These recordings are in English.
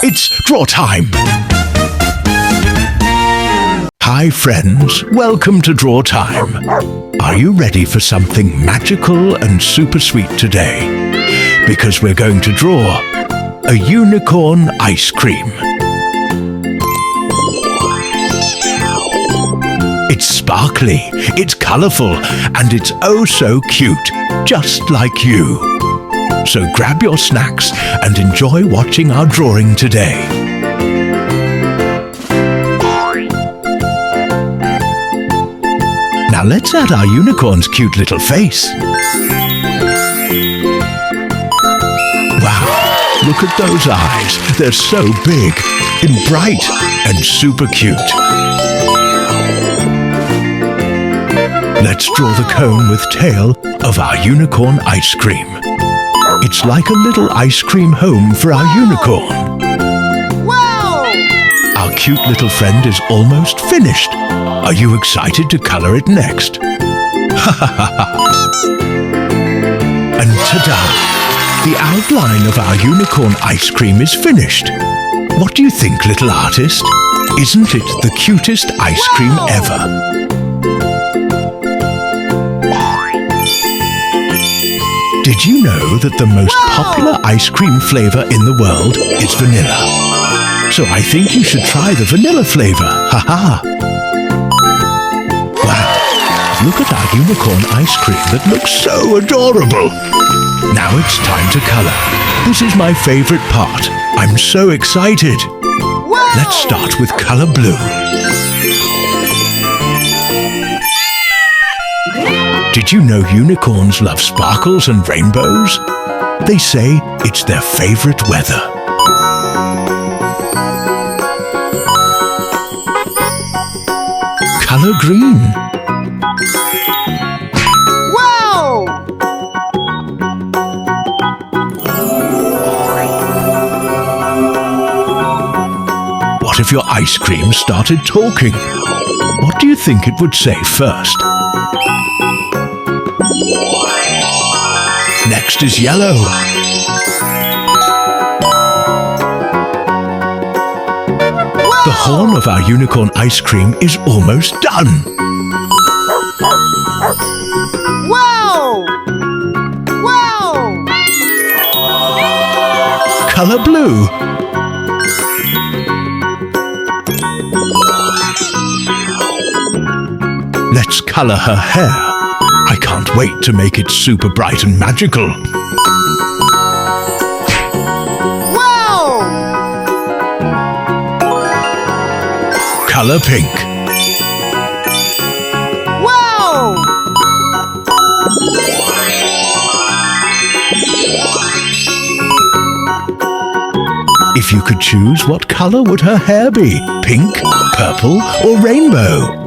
It's draw time! Hi friends, welcome to Draw Time. Are you ready for something magical and super sweet today? Because we're going to draw a unicorn ice cream. It's sparkly, it's colourful, and it's oh so cute, just like you. So grab your snacks and enjoy watching our drawing today. Now let's add our unicorn's cute little face. Wow, look at those eyes. They're so big and bright and super cute. Let's draw the cone with tail of our unicorn ice cream. It's like a little ice cream home for our unicorn. Wow! Our cute little friend is almost finished. Are you excited to color it next? And ta-da! The outline of our unicorn ice cream is finished. What do you think, little artist? Isn't it the cutest ice cream ever? Did you know that the most popular ice cream flavor in the world is vanilla? So I think you should try the vanilla flavor. Ha-ha! Wow! Look at our unicorn ice cream that looks so adorable! Now it's time to color. This is my favorite part. I'm so excited. Let's start with color blue. Did you know unicorns love sparkles and rainbows? They say it's their favorite weather. Color green. Wow! What if your ice cream started talking? What do you think it would say first? Next is yellow. The horn of our unicorn ice cream is almost done. Wow! Wow! Color blue. Let's color her hair. I can't wait to make it super bright and magical. Wow! Color pink. Wow! If you could choose, what color would her hair be? Pink, purple, or rainbow?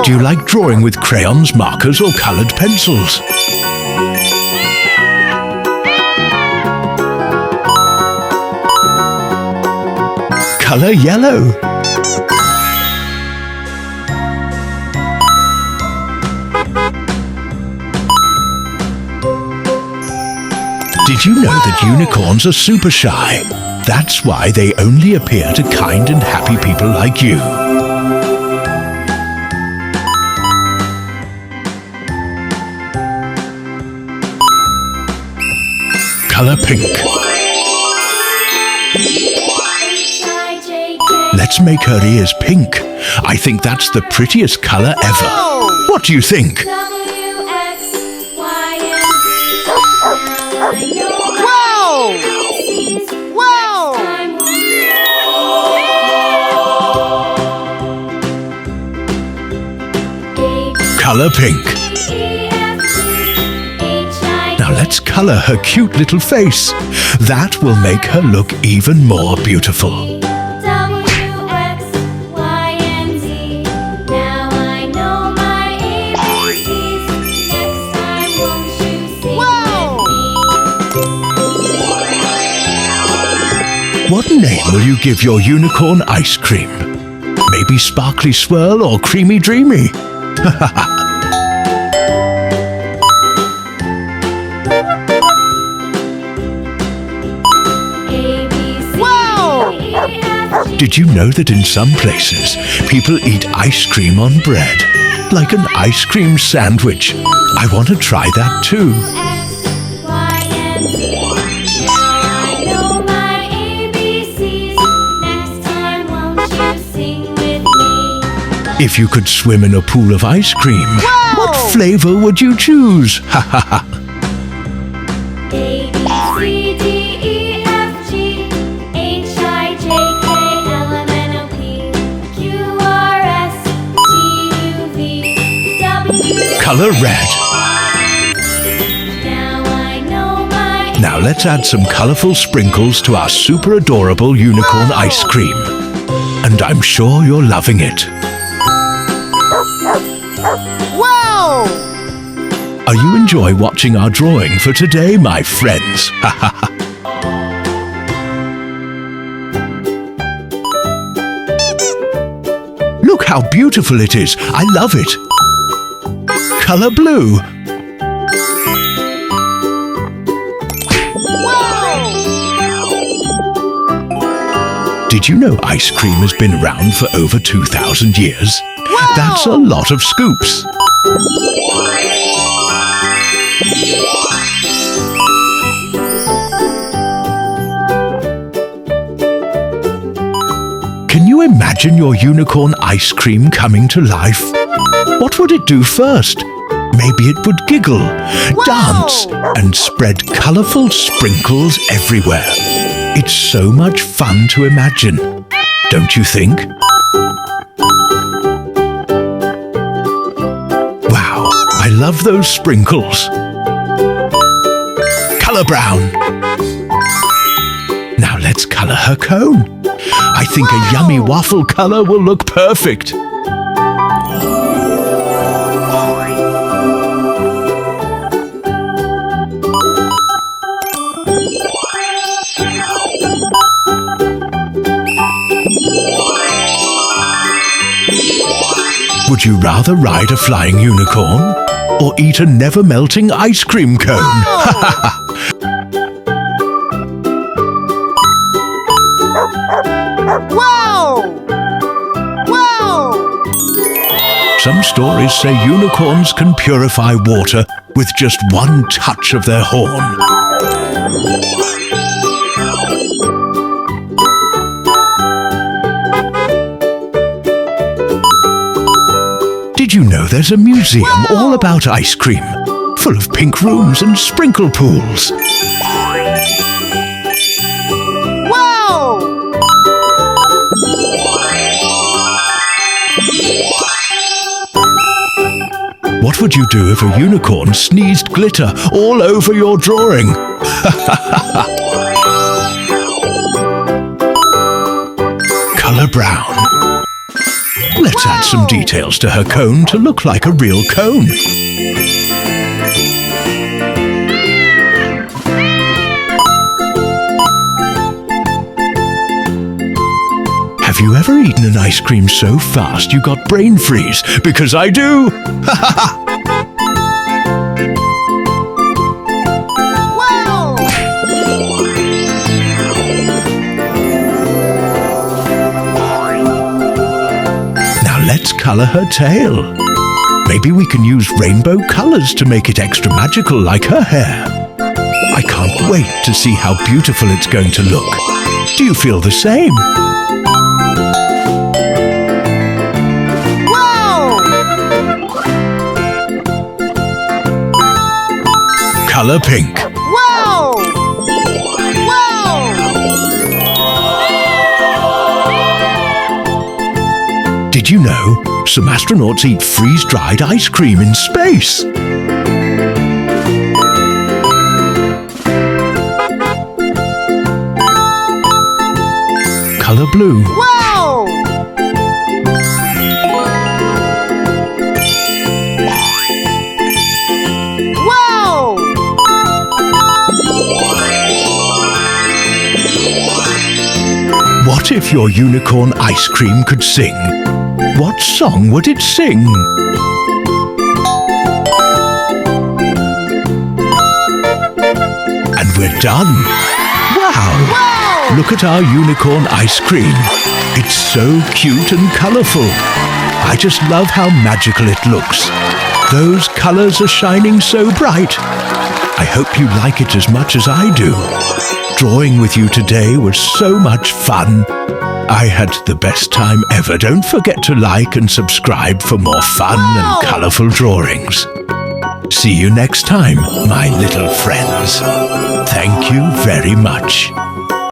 Do you like drawing with crayons, markers, or colored pencils? Color yellow. Did you know that unicorns are super shy? That's why they only appear to kind and happy people like you. Color pink. Let's make her ears pink. I think that's the prettiest color ever. What do you think? Wow! Wow! Color pink. Now let's color her cute little face. That will make her look even more beautiful. What name will you give your unicorn ice cream? Maybe Sparkly Swirl or Creamy Dreamy? Did you know that in some places, people eat ice cream on bread? Like an ice cream sandwich. I want to try that too. If you could swim in a pool of ice cream, what flavor would you choose? Ha ha ha. A, B, C, D, E, F, G, H, I, J, K, L, M, N, O, P, Q, R, S, T, U, V, W. Color red. Now I know my Now let's add some colorful sprinkles to our super adorable unicorn ice cream. And I'm sure you're loving it. Wow! Are you enjoying watching our drawing for today, my friends? Look how beautiful it is. I love it. Color blue. Did you know ice cream has been around for over 2,000 years? That's a lot of scoops. Can you imagine your unicorn ice cream coming to life? What would it do first? Maybe it would giggle, dance, and spread colorful sprinkles everywhere. It's so much fun to imagine, don't you think? Wow, I love those sprinkles. Color brown. Now let's color her cone. I think a yummy waffle color will look perfect. Would you rather ride a flying unicorn or eat a never-melting ice cream cone? Wow! Wow! Some stories say unicorns can purify water with just one touch of their horn. Did you know there's a museum all about ice cream, full of pink rooms and sprinkle pools? Wow! What would you do if a unicorn sneezed glitter all over your drawing? Color brown. Let's add some details to her cone to look like a real cone. Have you ever eaten an ice cream so fast you got brain freeze? Because I do! Wow! Now let's color her tail. Maybe we can use rainbow colors to make it extra magical like her hair. I can't wait to see how beautiful it's going to look. Do you feel the same? Color pink. Wow! Wow! Did you know some astronauts eat freeze-dried ice cream in space? Color blue. Wow! Wow! What if your unicorn ice cream could sing? What song would it sing? And we're done. Wow! Wow! Look at our unicorn ice cream. It's so cute and colourful. I just love how magical it looks. Those colours are shining so bright. I hope you like it as much as I do. Drawing with you today was so much fun. I had the best time ever. Don't forget to like and subscribe for more fun and colourful drawings. See you next time, my little friends. Thank you very much.